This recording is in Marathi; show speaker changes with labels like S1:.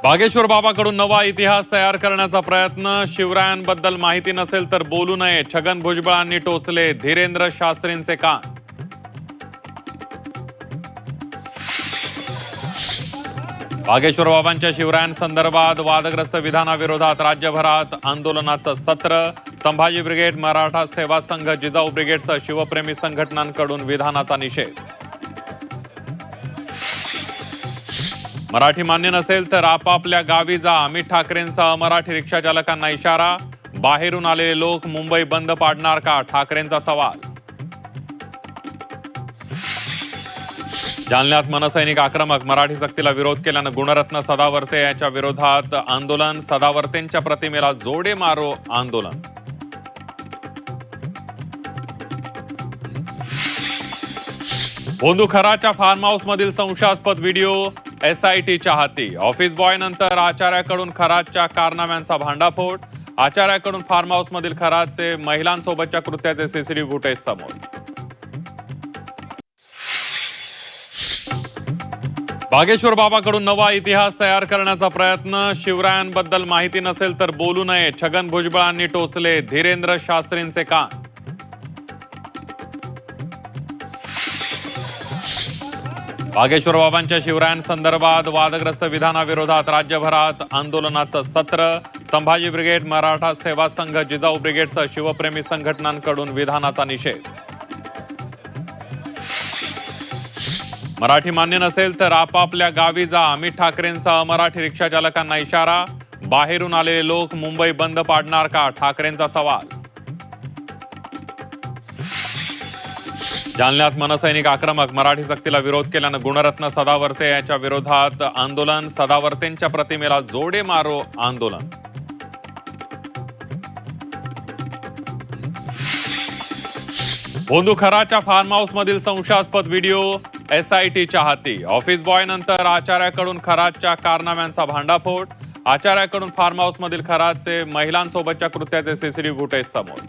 S1: बागेश्वर बाबाकडून नवा इतिहास तयार करण्याचा प्रयत्न. शिवरायांबद्दल माहिती नसेल तर बोलू नये, छगन भुजबळांनी टोचले धीरेंद्र शास्त्रींचे कान. बागेश्वर बाबांच्या शिवरायांसंदर्भात वादग्रस्त विधानाविरोधात राज्यभरात आंदोलनाचं सत्र. संभाजी ब्रिगेड, मराठा सेवा संघ, जिजाऊ ब्रिगेडसह शिवप्रेमी संघटनांकडून विधानाचा निषेध. मराठी मान्य नसेल तर आपापल्या गावी जा, अमित ठाकरेंसह मराठी रिक्षा चालकांना इशारा. बाहेरून आलेले लोक मुंबई बंद पाडणार का, ठाकरेंचा सवाल. जालन्यात मनसैनिक आक्रमक, मराठी सक्तीला विरोध केल्यानं गुणरत्न सदावर्ते यांच्या विरोधात आंदोलन. सदावर्तेंच्या प्रतिमेला जोडे मारो आंदोलन. बोंदुखराच्या फार्म हाऊस मधील संशयास्पद व्हिडिओ SITच्या हाती. ऑफिस बॉय नंतर आचार्याकडून खरातच्या कारनाम्यांचा भांडाफोड. आचार्याकडून फार्म हाऊस मधील खरातचे महिलांसोबतच्या कृत्याचे CCTV फुटेज समोर. बागेश्वर बाबाकडून नवा इतिहास तयार करण्याचा प्रयत्न. शिवरायांबद्दल माहिती नसेल तर बोलू नये, छगन भुजबळांनी टोचले धीरेंद्र शास्त्रींचे कान. बागेश्वर बाबांच्या शिवरायांसंदर्भात वादग्रस्त विधानाविरोधात राज्यभरात आंदोलनाचं सत्र. संभाजी ब्रिगेड, मराठा सेवा संघ, जिजाऊ ब्रिगेडसह शिवप्रेमी संघटनांकडून विधानाचा निषेध. मराठी मान्य नसेल तर आपापल्या गावी जा, अमित ठाकरेंसह मराठी रिक्षा चालकांना इशारा. बाहेरून आलेले लोक मुंबई बंद पाडणार का, ठाकरेंचा सवाल. जालन्यात मनसैनिक आक्रमक, मराठी सक्तीला विरोध केल्यानं गुणरत्न सदावर्ते यांच्या विरोधात आंदोलन. सदावर्तेंच्या प्रतिमेला जोडे मारो आंदोलन. बोंदुखराच्या फार्म हाऊस मधील संशयास्पद व्हिडिओ SITच्या हाती. ऑफिस बॉय नंतर आचार्याकडून खरातच्या कारनाम्यांचा भांडाफोड. आचार्याकडून फार्म हाऊस मधील खरातचे महिलांसोबतच्या कृत्याचे CCTV फुटेज समोर.